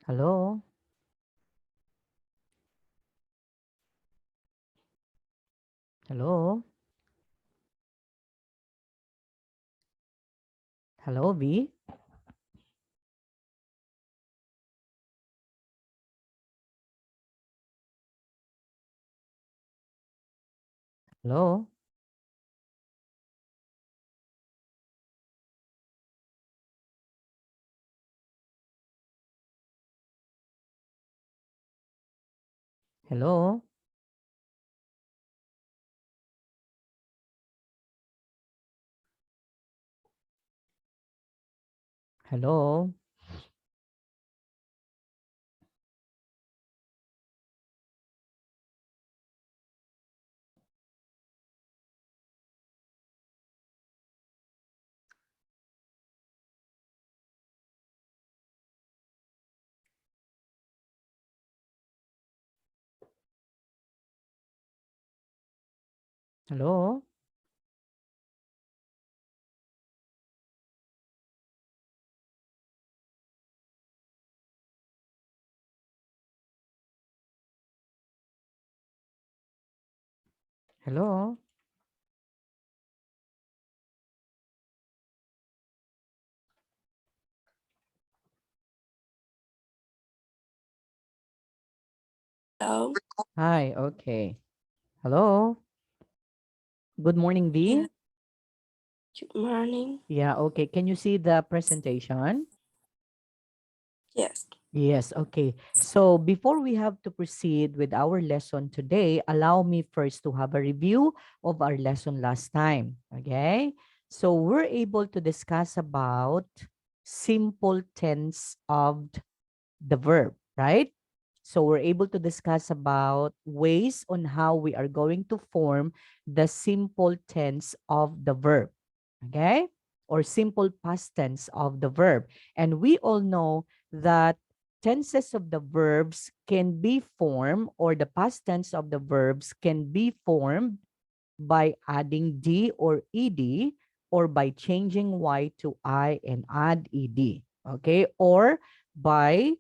Hello? Hello? Hello, V? Hello? Hello? Hello? Hello? Hello? Hello. Hi, okay. Hello? Good morning, V? Yeah. Good morning. Yeah, okay. Can you see the presentation? Yes. Yes, okay. So before we have to proceed with our lesson today, allow me first to have a review of our lesson last time, okay? So we're able to discuss about simple tense of the verb, right? So we're able to discuss about ways on how we are going to form the simple tense of the verb, okay? Or simple past tense of the verb. And we all know that tenses of the verbs can be formed, or the past tense of the verbs can be formed by adding D or ED, or by changing Y to I and add ED, okay? Or by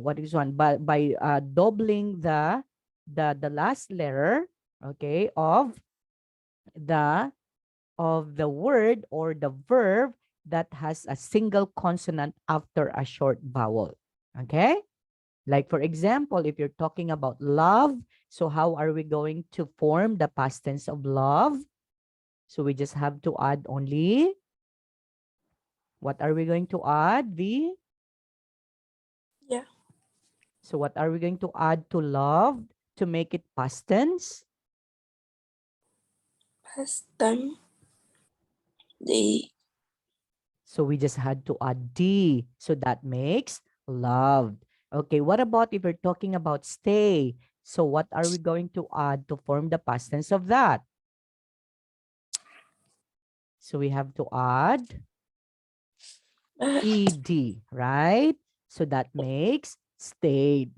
what is one, by doubling the last letter, okay, the of the word or the verb that has a single consonant after a short vowel, okay? Like for example, if you're talking about love, so how are we going to form the past tense of love? So we just have to add only, what are we going to add, V? Yeah. So what are we going to add to love to make it past tense? Past time. The So we just had to add D. So that makes loved. Okay, what about if we're talking about stay? So what are we going to add to form the past tense of that? So we have to add ed, right? So that makes stayed.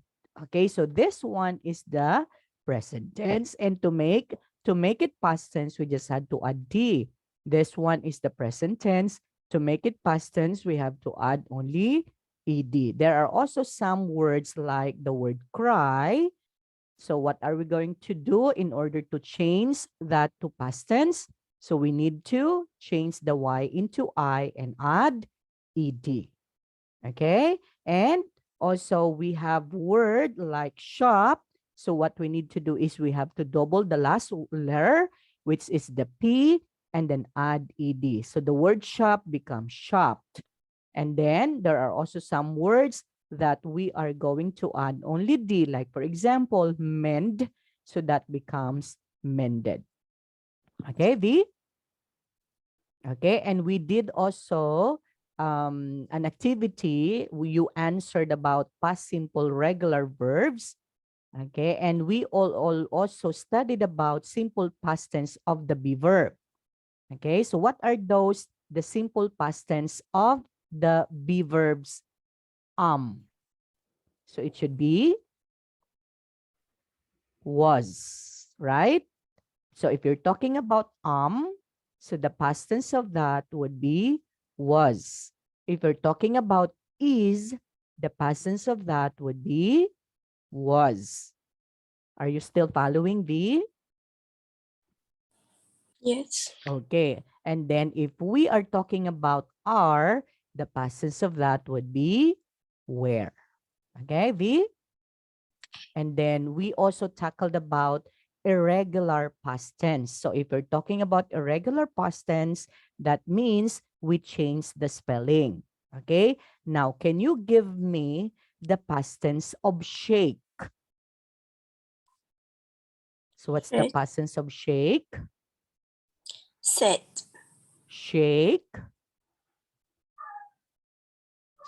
Okay, so this one is the present tense, and to make it past tense, we just had to add d. This one is the present tense. To make it past tense, we have to add only ed. There are also some words like the word cry. So what are we going to do in order to change that to past tense? So we need to change the y into I and add ed. Okay, and also we have word like shop. So what we need to do is we have to double the last letter, which is the p, and then add ed. So the word shop becomes shopped. And then there are also some words that we are going to add only d, like for example mend. So that becomes mended. Okay, V? Okay, and we did also an activity. You answered about past simple regular verbs. Okay, and we all also studied about simple past tense of the be verb. Okay, so what are those? The simple past tense of the be verbs. So it should be was, right? So if you're talking about so the past tense of that would be was. If you're talking about is, the past tense of that would be was. Are you still following, V? Yes. Okay. And then if we are talking about are, the past tense of that would be were. Okay, V? And then we also tackled about irregular past tense. So if we're talking about irregular past tense, that means we change the spelling. Okay. Now, can you give me the past tense of shake? So what's the Shake. past tense of shake? Set. Shake.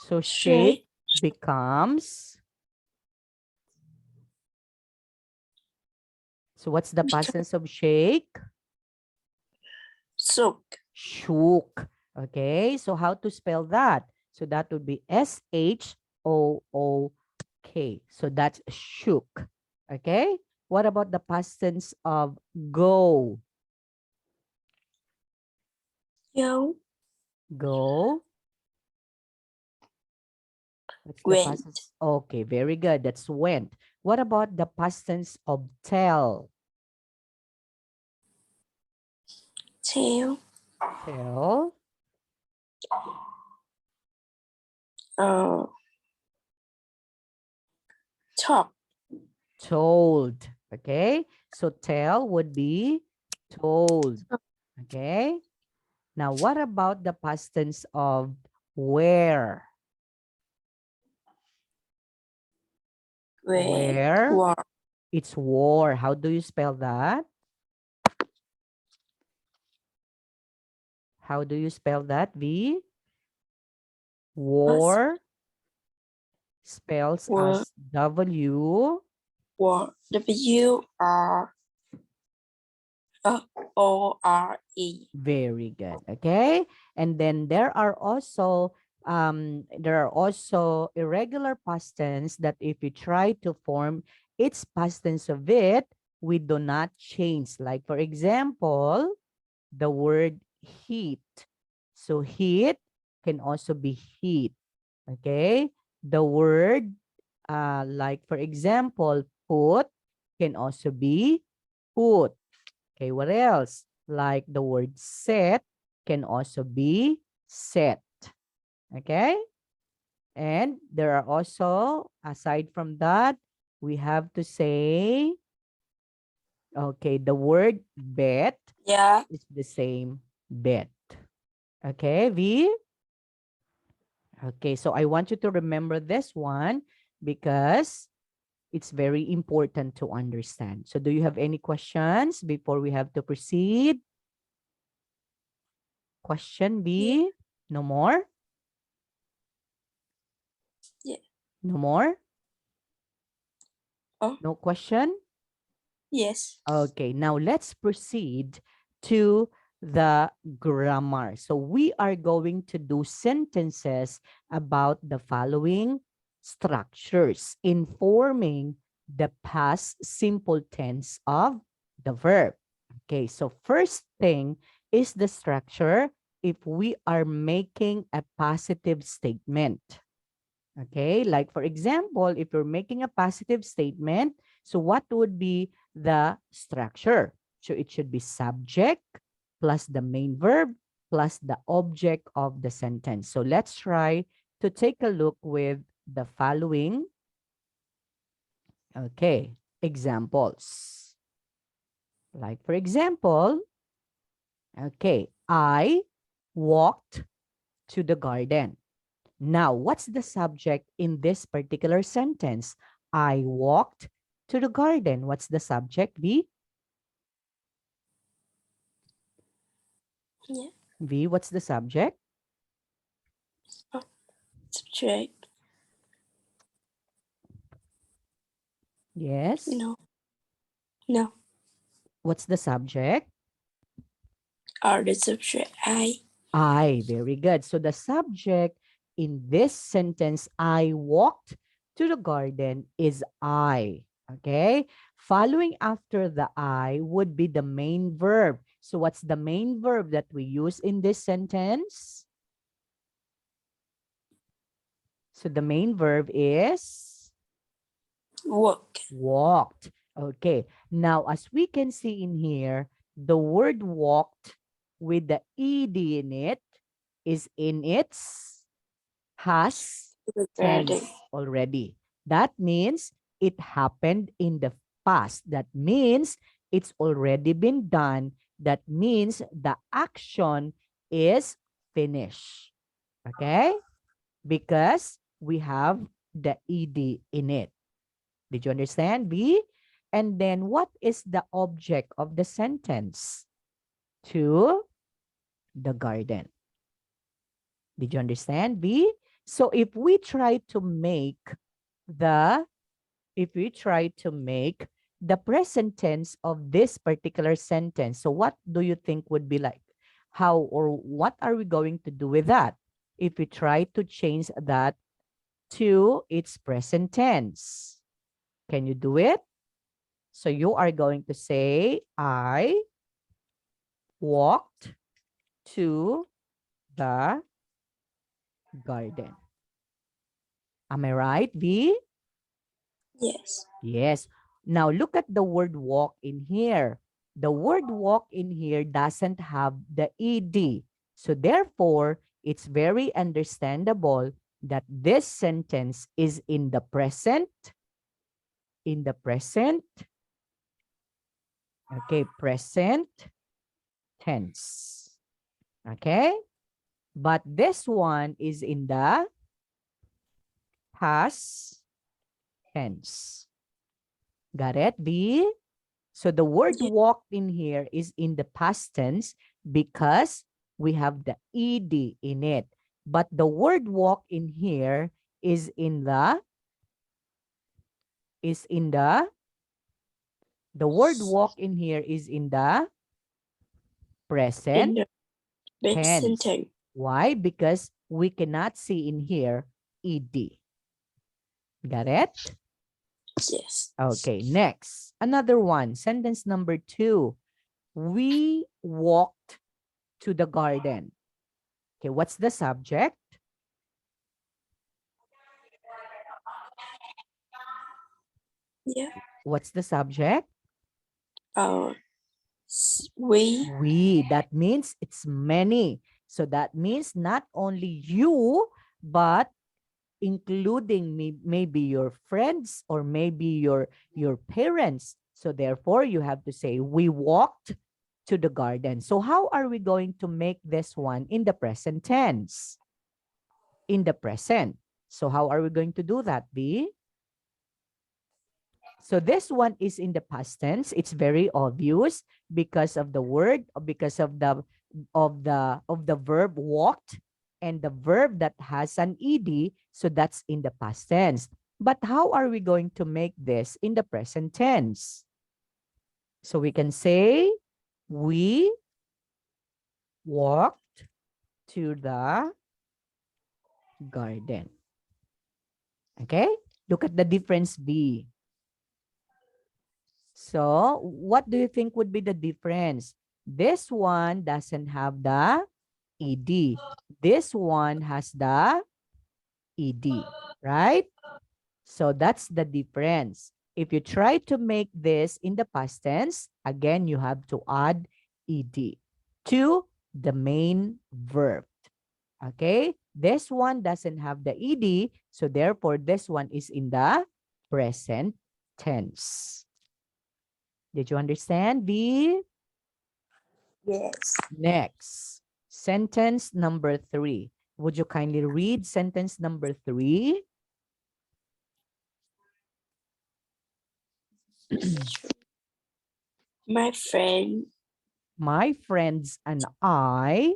So shake Shake. becomes, so what's the past tense of shake? Soak. Shook. Okay, so how to spell that? So that would be Shook. So that's shook. Okay, what about the past tense of go? Yo. Go. What's the past Went. tense? Okay, very good. That's went. What about the past tense of tell? Tail. Tell. Uh. Top. Told. Okay, so tell would be told. Okay. Now, what about the past tense of where? Where. Where? War. It's war. How do you spell that? How do you spell that, V? Was. War spells Were. as W. War. WRORE. Very good. Okay. And then there are also irregular past tense that if you try to form its past tense of it, we do not change. Like for example, the word heat. So heat can also be heat. Okay. The word like for example, put can also be put. Okay, what else? Like the word set can also be set. Okay? And there are also, aside from that, we have to say, okay, the word bet Yeah. is the same bet. Okay, V? Okay, so I want you to remember this one because it's very important to understand. So do you have any questions before we have to proceed? Question Yeah. B? No more? Yeah. No more? Oh. No question? Yes. Okay, now let's proceed to the grammar. So we are going to do sentences about the following structures informing the past simple tense of the verb. Okay, so first thing is the structure if we are making a positive statement. Okay, like for example, if you're making a positive statement, so what would be the structure? So it should be subject plus the main verb plus the object of the sentence. So let's try to take a look with the following, okay, examples. Like for example, okay, I walked to the garden. Now, what's the subject in this particular sentence? I walked to the garden. What's the subject, V? Yeah. V, what's the subject? Oh. Subject. Yes. No. No. What's the subject? Are the subject I? I. Very good. So the subject in this sentence, I walked to the garden, is I. Okay. Following after the I would be the main verb. So what's the main verb that we use in this sentence? So the main verb is Walk. walked. Okay. Now, as we can see in here, the word walked with the ed in it is in its past The garden. tense already. That means it happened in the past. That means it's already been done. That means the action is finished. Okay? Because we have the ed in it. Did you understand, B? And then what is the object of the sentence? To the garden. Did you understand, B? So the if we try to make the present tense of this particular sentence, so what do you think would be like? How or what are we going to do with that? If we try to change that to its present tense, can you do it? So you are going to say, I walked to the garden. Am I right, V? Yes. Yes. Now look at the word walk in here. The word walk in here doesn't have the ed. So therefore, it's very understandable that this sentence is in the present, okay, present tense. Okay? But this one is in the past tense. Got it, B? So the word Yeah. walk in here is in the past tense because we have the ed in it. But the word walk in here is in the word walk in here is in the In present the present tense. time. Why? Because we cannot see in here ed. Got it? Yes. Okay, next. Another one. Sentence number 2. We walked to the garden. Okay, what's the subject? Yeah. What's the subject? Uh, we. We. That means it's many. So that means not only you, but including maybe your friends or maybe your parents. So therefore, you have to say, we walked to the garden. So how are we going to make this one in the present tense? In the present. So how are we going to do that, B? So this one is in the past tense. It's very obvious because of the word, because of the verb walked and the verb that has an ed. So that's in the past tense. But how are we going to make this in the present tense? So we can say we walked to the garden. Okay? Look at the difference, B. So, what do you think would be the difference? This one doesn't have the ed. This one has the ed, right? So, that's the difference. If you try to make this in the past tense, again, you have to add ed to the main verb. Okay? This one doesn't have the ed, so therefore, this one is in the present tense. Did you understand, B? Yes. Next, sentence number 3. Would you kindly read sentence number 3? My friend My friends and I,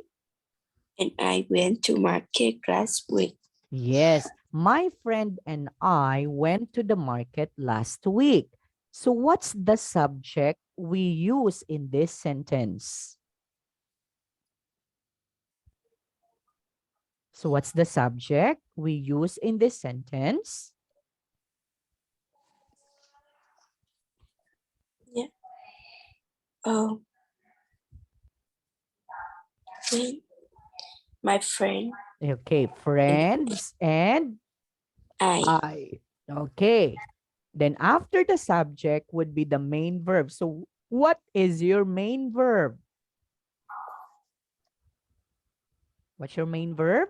and I went to market last week. yes, my friend and I went to the market last week. So what's the subject we use in this sentence? So what's the subject we use in this sentence? Yeah. Oh, when my friend Okay, and friends and I. Okay. Then after the subject would be the main verb. So what is your main verb? What's your main verb?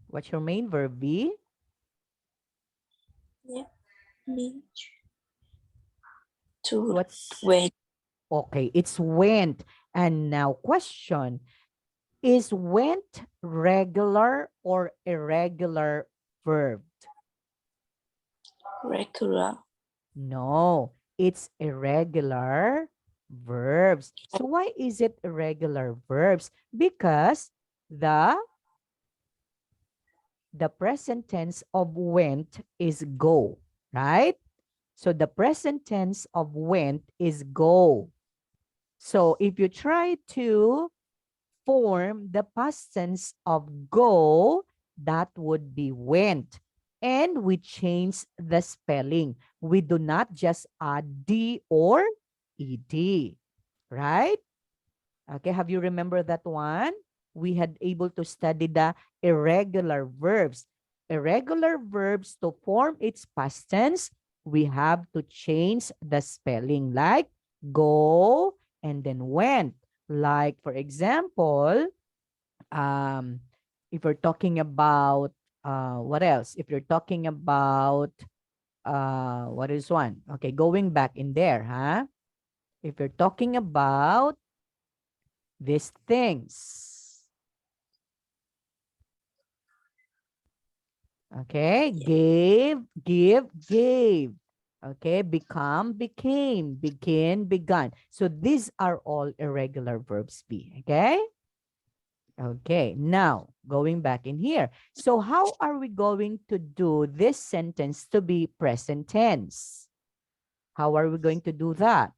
What's your main verb, B? Yeah, me to What's went. okay? It's went. And now question, is went regular or irregular verb? Regular. No, it's irregular verbs. So why is it irregular verbs? Because the the present tense of went is go, right? So the present tense of went is go. So if you try to form the past tense of go, that would be went. And we change the spelling. We do not just add D or ED, right? Okay, have you remember that one? We had able to study the irregular verbs. Irregular verbs, to form its past tense, we have to change the spelling, like go and then went. Like, for example, um, if you're talking about, what else? If you're talking about, what is one? Okay, going back in there, huh? If you're talking about these things. Okay, gave, give, gave. Okay, become, became, begin, begun. So these are all irregular verbs B. Okay? Okay, now going back in here. So how are we going to do this sentence to be present tense? How are we going to do that?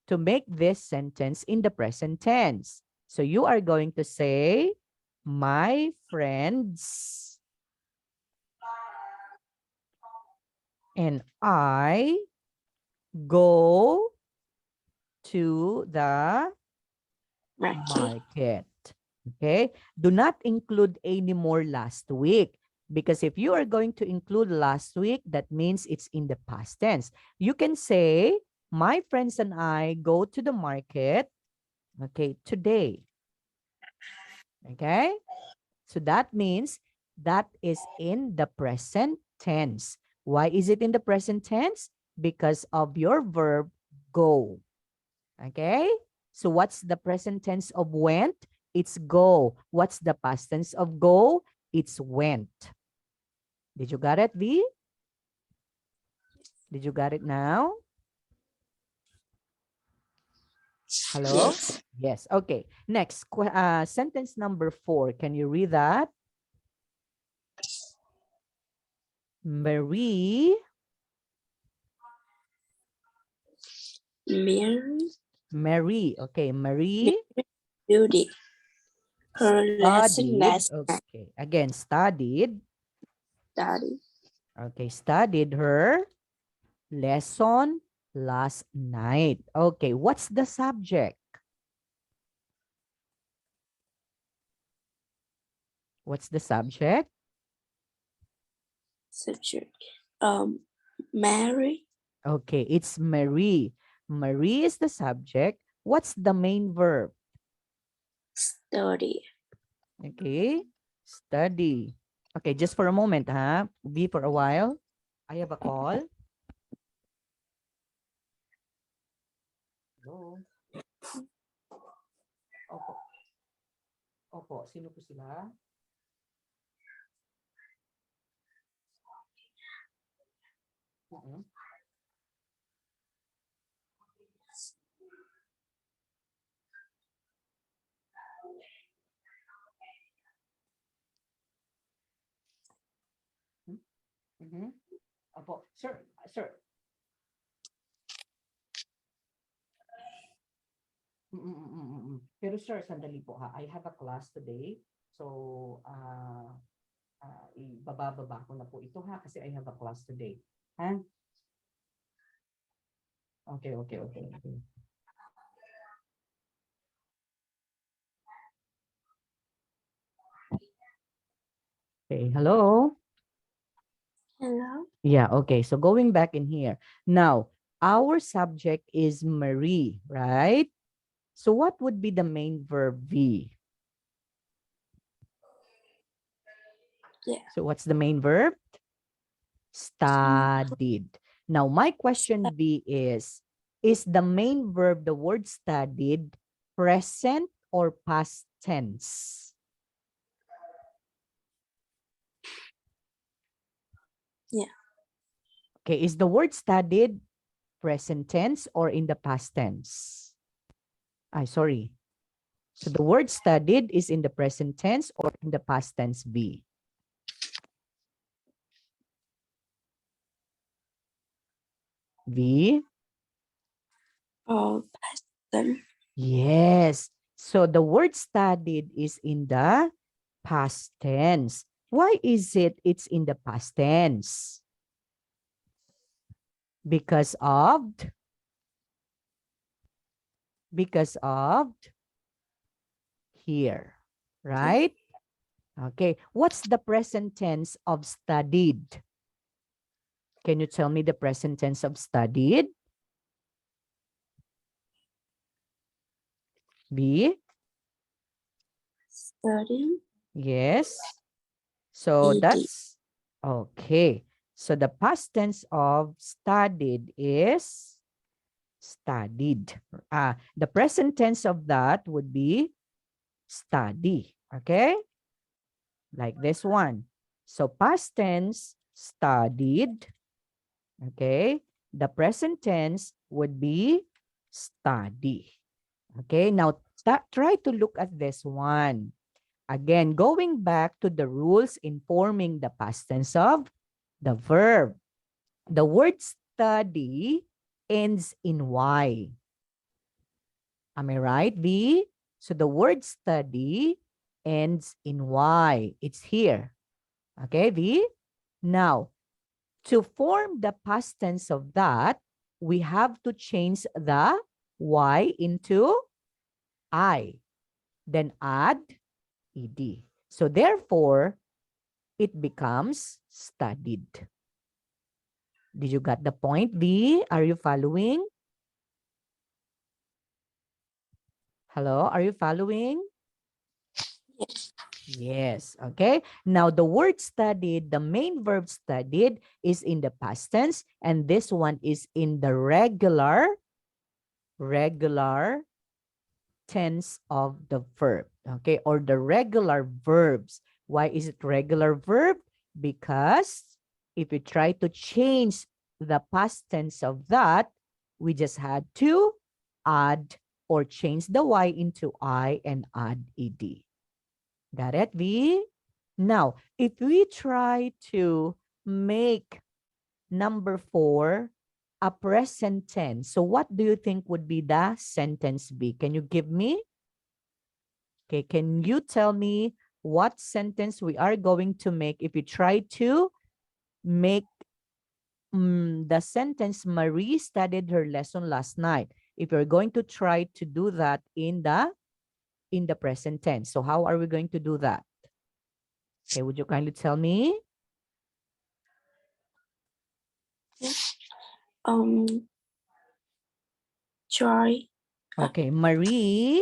To make this sentence in the present tense. So you are going to say, my friends and I go to the Market. market. Okay. Do not include any more last week. Because if you are going to include last week, that means it's in the past tense. You can say, my friends and I go to the market, okay, today. Okay. So that means that is in the present tense. Why is it in the present tense? Because of your verb go. Okay? So what's the present tense of went? It's go. What's the past tense of go? It's went. Did you got it, V? Did you got it now? Hello? Yes. Yes. Okay. Next, sentence number 4. Can you read that? Marie. Mary. Mary. Okay. Marie Beauty. Her lesson studied. last night. Okay. Again, studied. Study. Okay. Studied her lesson last night. Okay. What's the subject? What's the subject? Subject. Mary. Okay, it's Marie. Marie is the subject. What's the main verb? Study. Okay, study. Okay, just for a moment, huh? Be for a while. I have a call. Hello? Opo. Opo, sino po sila? Opo, sir, sir. Pero sir, sandali po ha. I have a class today. So, ibababa ko na po ito ha kasi I have a class today. Ha? Okay, okay, okay. Okay. Okay, hello? Hello. Yeah, okay. So going back in here. Now, our subject is Marie, right? So what would be the main verb be? Yeah. So what's the main verb? Studied. Now, my question B is the main verb, the word studied, present or past tense? Yeah. Okay, is the word studied present tense or in the past tense? Sorry. So the word studied is in the present tense or in the past tense B? V? Oh, past tense. Yes. So the word studied is in the past tense. Why is it's in the past tense? Because of here, Yeah. right? Okay. What's the present tense of studied? Can you tell me the present tense of studied? B? Studying. Yes. So ED. that's okay. So the past tense of studied is studied. The present tense of that would be study. Okay? Like this one. So past tense, studied. Okay? The present tense would be study. Okay? Now, try to look at this one. Again, going back to the rules in forming the past tense of the verb. The word study ends in Y. Am I right, V? So the word study ends in Y. It's here. Okay, V? Now, to form the past tense of that, we have to change the Y into I. Then add ED. So therefore, it becomes studied. Did you get the point, V? Are you following? Hello, are you following? Yes. Yes, okay. Now, the word studied, the main verb studied is in the past tense, and this one is in the regular tense of the verb, okay, or the regular verbs. Why is it regular verb? Because if you try to change the past tense of that, we just had to add or change the Y into I and add ED. Got it, V? Now, if we try to make number 4 a present tense, so what do you think would be the sentence be? Can you give me? Okay, can you tell me what sentence we are going to make if we try to make the sentence Marie studied her lesson last night? If you're going to try to do that in the present tense. So how are we going to do that? Okay, would you kindly tell me? Yeah. Um. Joy. Okay, Marie.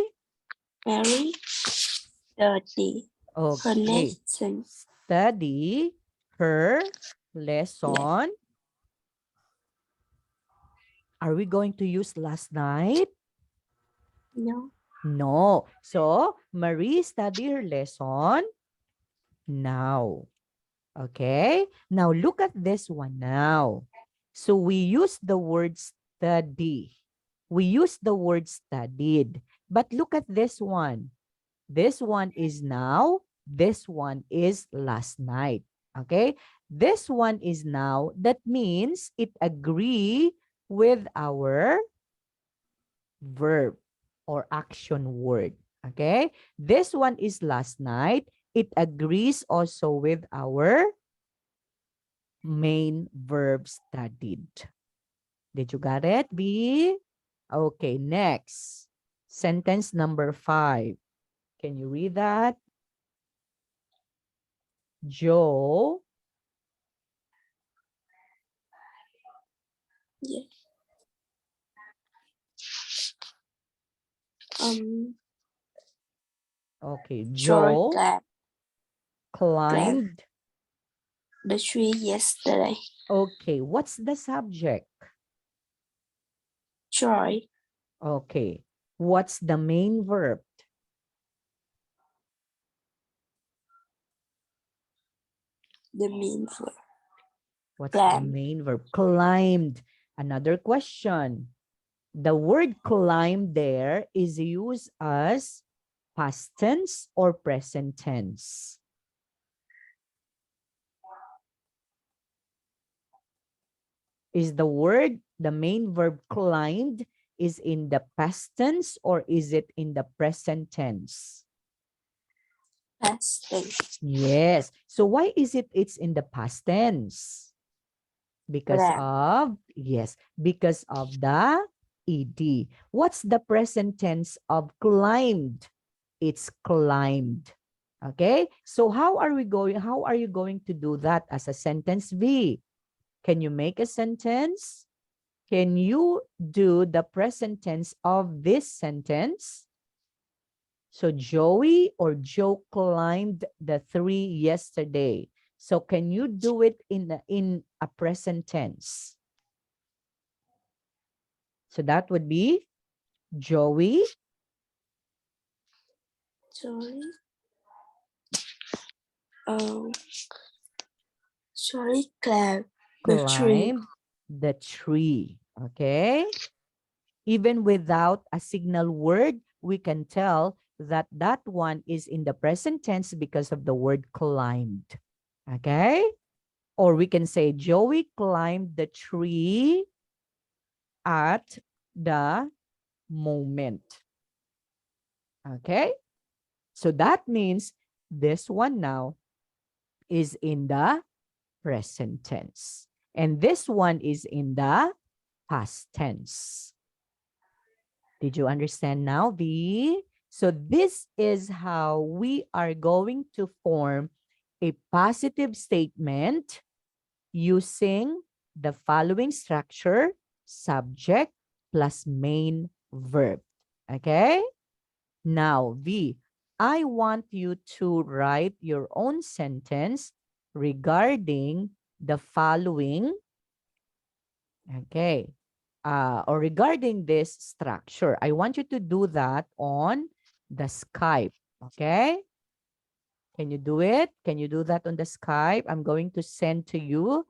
Mary. Study. Her Okay, lesson. study her Left. lesson. Are we going to use last night? No. No. So, Marie studied her lesson now. Okay? Now, look at this one now. So, we use the word study. We use the word studied. But look at this one. This one is now. This one is last night. Okay? This one is now. That means it agree with our verb or action word. Okay? This one is last night. It agrees also with our main verb studied. Did you got it, B? Okay, next. Sentence number 5. Can you read that? Joe Yeah. Um, Okay, Joy Joe climbed climbed. the tree yesterday. Okay, what's the subject? Joy, Okay, what's the main verb? the mean verb. What's the Climb, main verb? Climbed. Another question. The word climb there is used as past tense or present tense? Is the word, the main verb climbed, is in the past tense or is it in the present tense? past tense. Yes. So why is it's in the past tense? Because Climb, of, yes, because of the ed. What's the present tense of climbed? It's climbed. Okay? So how are you going to do that as a sentence, V? Can you make a sentence? Can you do the present tense of this sentence? So Joey or Joe climbed the tree yesterday. So can you do it in a present tense? So that would be Joey Joy. Um, Joy climbed the tree. climbed the tree. Okay? Even without a signal word, we can tell that that one is in the present tense because of the word climbed. Okay? Or we can say Joey climbed the tree at the moment. Okay? So that means this one now is in the present tense. And this one is in the past tense. Did you understand now, V? So this is how we are going to form a positive statement using the following structure: subject plus main verb. Okay? Now, V, I want you to write your own sentence regarding the following, okay, or regarding this structure. I want you to do that on the Skype, okay? Can you do it? Can you do that on the Skype? I'm going to send to you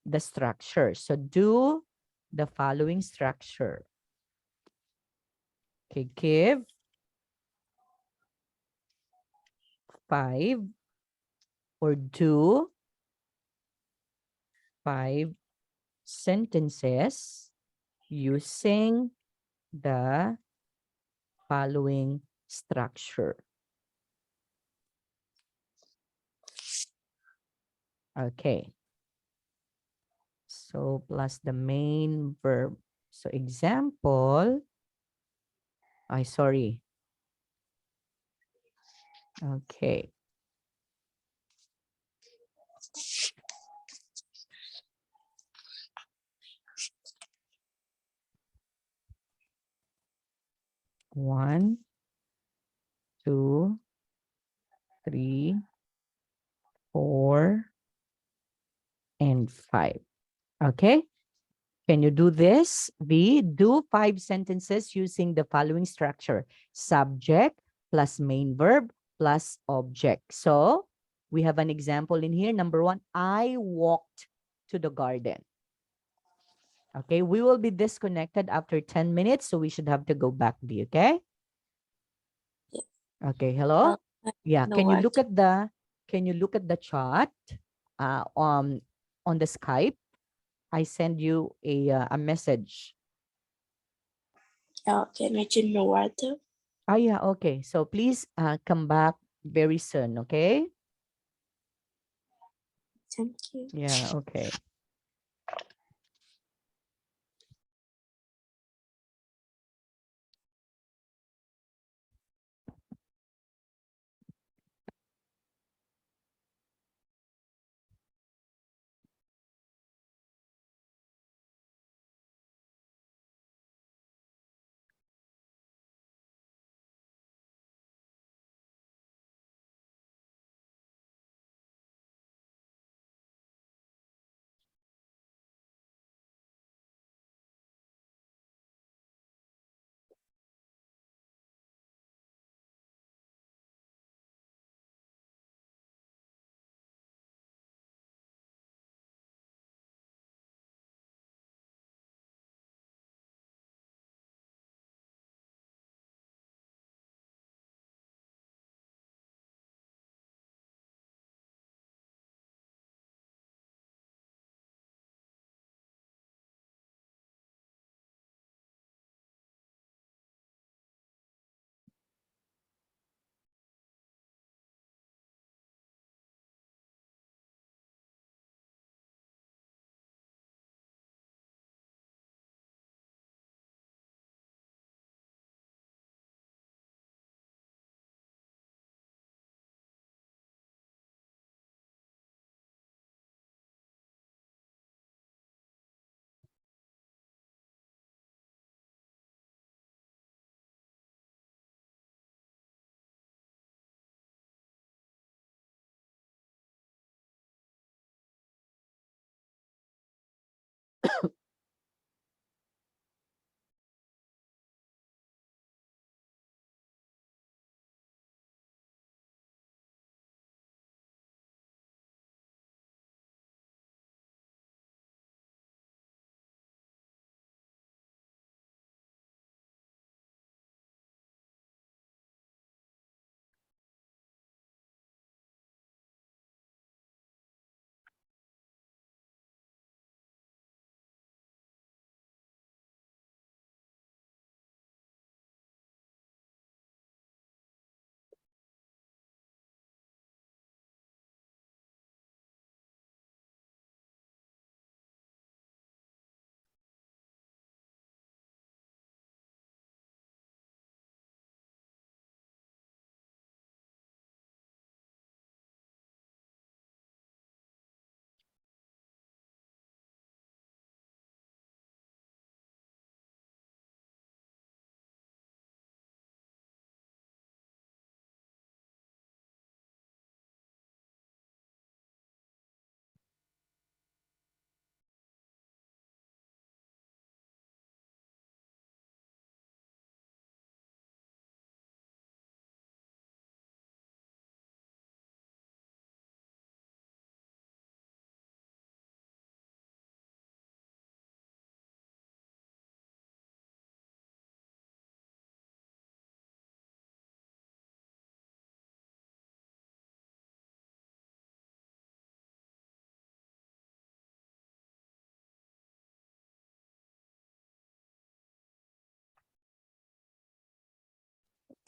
the structure. So do the following structure. Okay, give 5 or do 5 sentences using the following structure. Okay. So plus the main verb. So example, sorry. Okay. One, two, three, four, and 5. Okay. Can you do this? B, do 5 sentences using the following structure: subject plus main verb plus object. So we have an example in here. Number 1, I walked to the garden. Okay, we will be disconnected after 10 minutes, so we should have to go back, B, okay? Yeah. Okay, hello? Yeah, No what? can you look at the chat uh, um, on the Skype? I send you a message. Can I drink no water? Yeah, okay. So please come back very soon, okay? Thank you. Yeah, okay.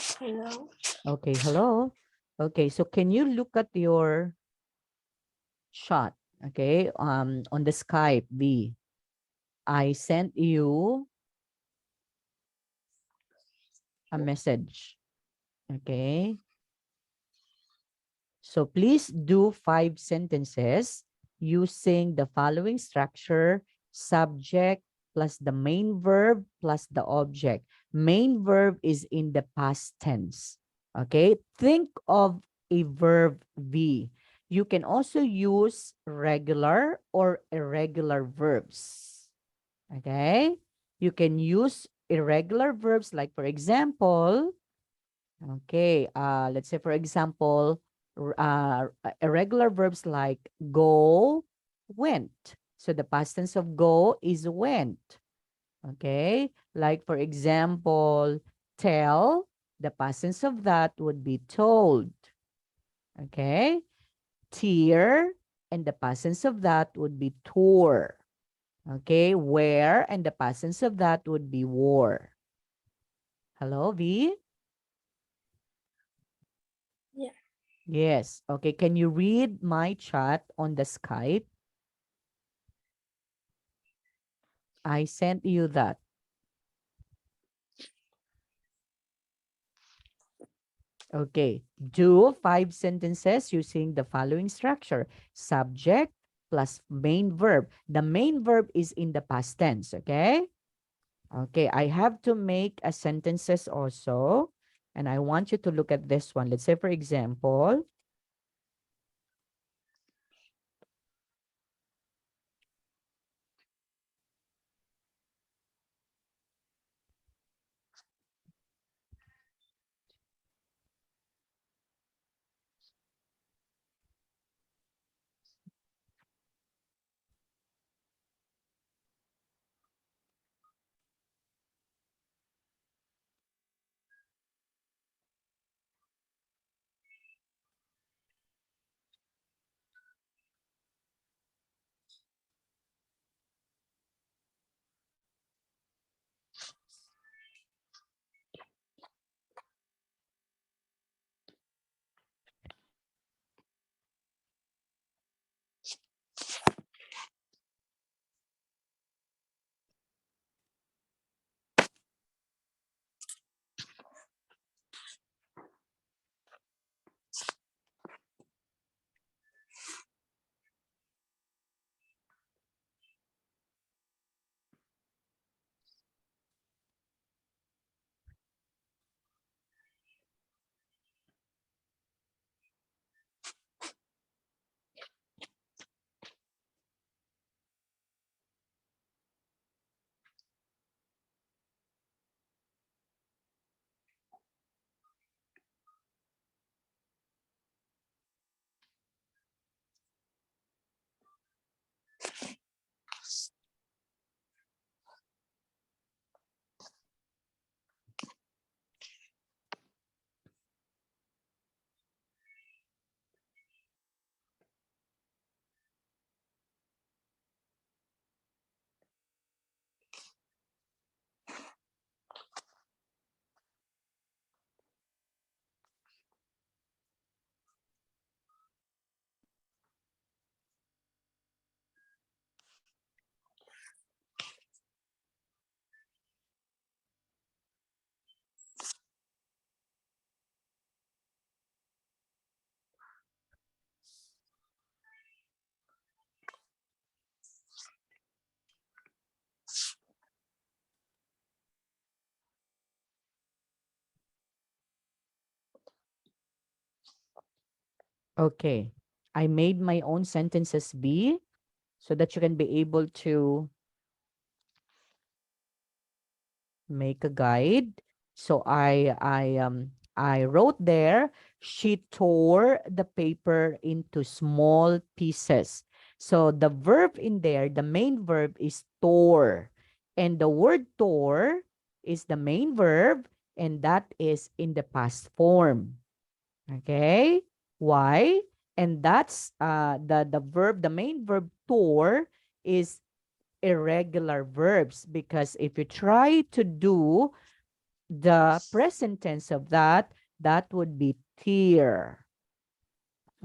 Hello. Okay, hello. Okay, so can you look at your shot? Okay, on the Skype, B. I sent you a message. Okay. So please do 5 sentences using the following structure: subject plus the main verb plus the object. Main verb is in the past tense. Okay. Think of a verb V. You can also use regular or irregular verbs. Okay. You can use irregular verbs like, for example, okay, let's say, for example, irregular verbs like go, went. So the past tense of go is went. Okay, like, for example, tell, the past tense of that would be told. Okay, tear, and the past tense of that would be tore. Okay, wear, and the past tense of that would be wore. Hello, V? Yeah. Yes. Okay. Can you read my chat on the Skype? I sent you that. Okay. Do 5 sentences using the following structure: subject plus main verb. The main verb is in the past tense. Okay. Okay. I have to make a sentences also. And I want you to look at this one. Let's say, for example, okay, I made my own sentences B so that you can be able to make a guide. So I wrote there, she tore the paper into small pieces. So the verb in there, the main verb is tore. And the word tore is the main verb, and that is in the past form. Okay? Why? And that's the verb, the main verb tore is irregular verbs, because if you try to do the present tense of that, that would be tear.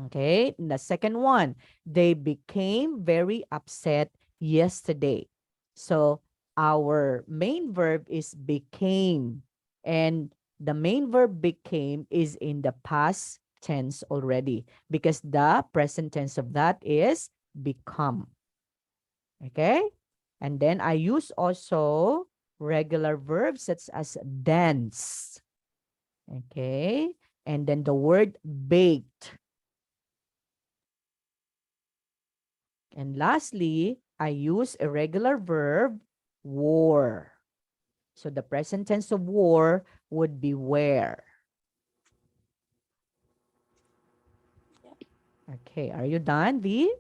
Okay, and the second one, they became very upset yesterday. So our main verb is became, and the main verb became is in the past tense already because the present tense of that is become. Okay, and then I use also regular verbs such as dance. Okay, and then the word baked. And lastly, I use a regular verb, wore. So the present tense of wore would be wear. Okay, are you done, V?